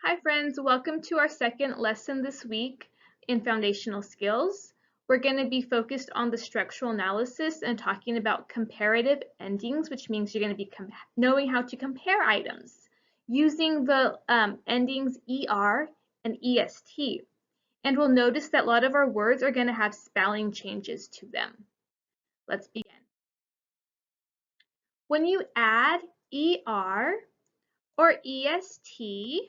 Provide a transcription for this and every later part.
Hi friends, welcome to our second lesson this week in Foundational Skills. We're going to be focused on the structural analysis and talking about comparative endings, which means you're going to be knowing how to compare items using the endings ER and EST. And we'll notice that a lot of our words are going to have spelling changes to them. Let's begin. When you add ER or EST,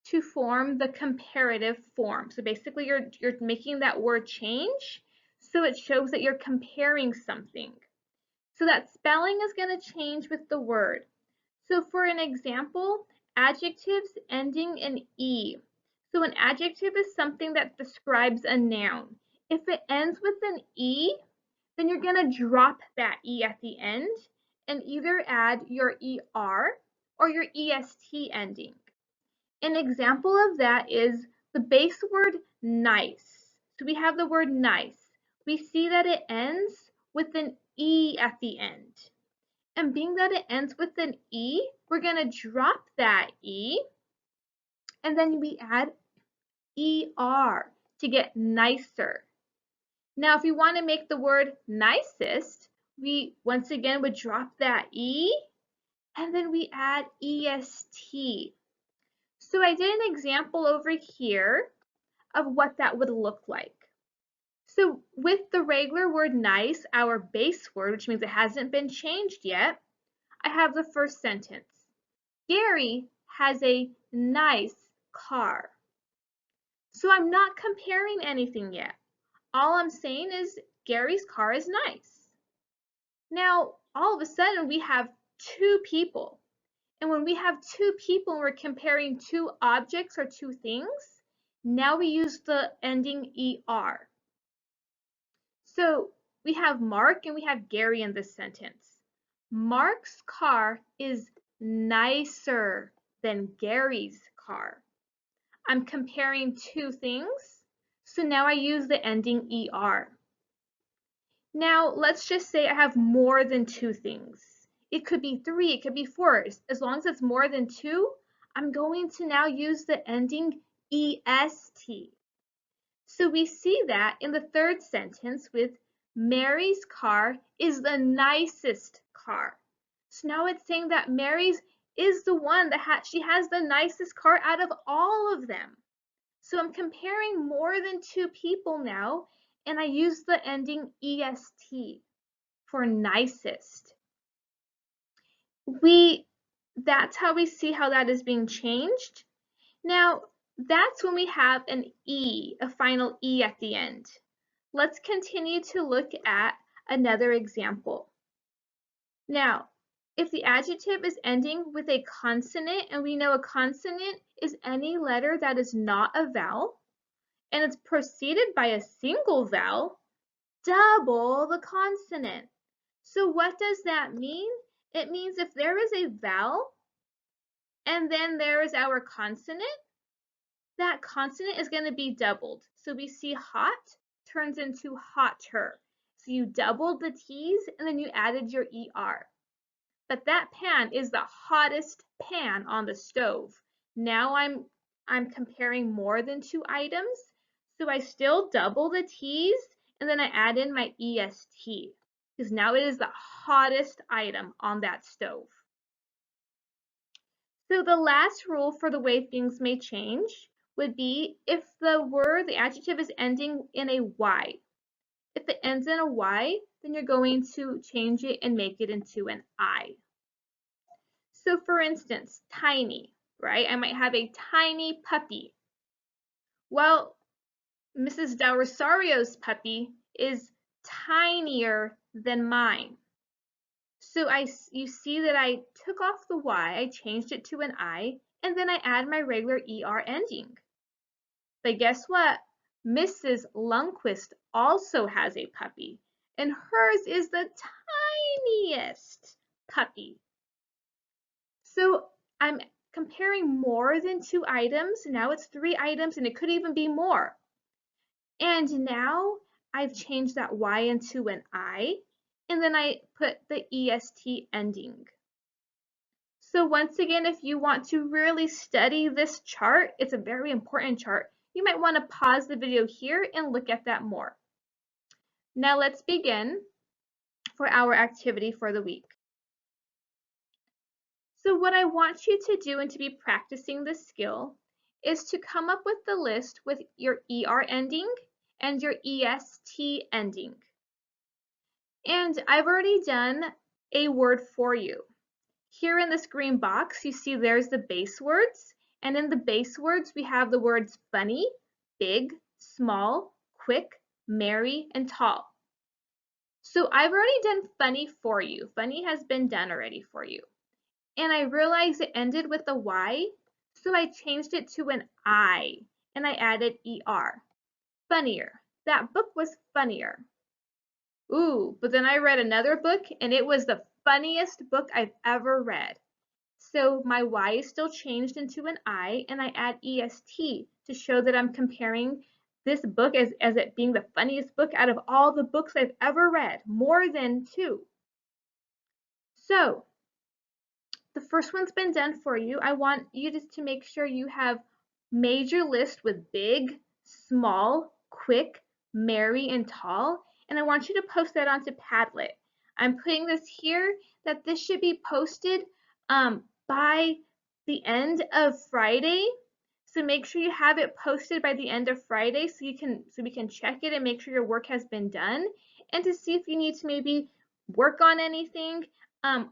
to form the comparative form. So basically you're making that word change so it shows that you're comparing something. So that spelling is going to change with the word. So for an example, adjectives ending in E. So an adjective is something that describes a noun. If it ends with an E, then you're going to drop that E at the end and either add your ER or your EST ending. An example of that is the base word nice. So we have the word nice. We see that it ends with an E at the end. And being that it ends with an E, we're going to drop that E and then we add ER to get nicer. Now, if we want to make the word nicest, we once again would drop that E and then we add EST. So I did an example over here of what that would look like. So with the regular word nice, our base word, which means it hasn't been changed yet, I have the first sentence. Gary has a nice car. So I'm not comparing anything yet. All I'm saying is Gary's car is nice. Now, all of a sudden we have two people. And when we have two people and we're comparing two objects or two things, now we use the ending ER. So we have Mark and we have Gary in this sentence. Mark's car is nicer than Gary's car. I'm comparing two things, so now I use the ending ER. Now let's just say I have more than two things. It could be three, it could be four. As long as it's more than two, I'm going to now use the ending EST. So we see that in the third sentence with Mary's car is the nicest car. So now it's saying that Mary's is the one that she has the nicest car out of all of them. So I'm comparing more than two people now, and I use the ending EST for nicest. That's how we see how that is being changed. Now, that's when we have an E, a final E at the end. Let's continue to look at another example. Now, if the adjective is ending with a consonant, and we know a consonant is any letter that is not a vowel, and it's preceded by a single vowel, double the consonant. So what does that mean? It means if there is a vowel and then there is our consonant, that consonant is going to be doubled. So we see hot turns into hotter. So you doubled the T's and then you added your ER. But that pan is the hottest pan on the stove. Now I'm comparing more than two items. So I still double the T's and then I add in my EST because now it is the hottest item on that stove. So the last rule for the way things may change would be if the adjective is ending in a Y. If it ends in a Y, then you're going to change it and make it into an I. So for instance, tiny, right? I might have a tiny puppy. Well, Mrs. Del Rosario's puppy is tinier than mine. So you see that I took off the Y, I changed it to an I, and then I add my regular ER ending. But guess what? Mrs. Lundquist also has a puppy, and hers is the tiniest puppy. So I'm comparing more than two items. Now it's three items, and it could even be more. And now I've changed that Y into an I, and then I put the EST ending. So once again, if you want to really study this chart, it's a very important chart. You might want to pause the video here and look at that more. Now let's begin for our activity for the week. So what I want you to do and to be practicing this skill is to come up with the list with your ER ending and your EST ending. And I've already done a word for you. Here in this green box, you see there's the base words. And in the base words, we have the words funny, big, small, quick, merry, and tall. So I've already done funny for you. Funny has been done already for you. And I realized it ended with a Y, so I changed it to an I, and I added ER. Funnier. That book was funnier. Ooh, but then I read another book, and it was the funniest book I've ever read. So my Y is still changed into an I, and I add EST to show that I'm comparing this book as it being the funniest book out of all the books I've ever read, more than 2. So the first one's been done for you. I want you just to make sure you have made your list with big, small, quick, merry, and tall. And I want you to post that onto Padlet. I'm putting this here that this should be posted by the end of Friday. So make sure you have it posted by the end of Friday so we can check it and make sure your work has been done, and to see if you need to maybe work on anything.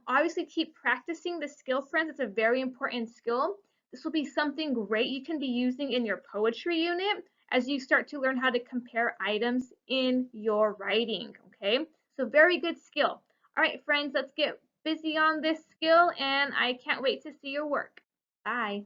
Obviously keep practicing the skill, friends. It's a very important skill. This will be something great you can be using in your poetry unit as you start to learn how to compare items in your writing, okay? So very good skill. All right, friends, let's get busy on this skill, and I can't wait to see your work. Bye.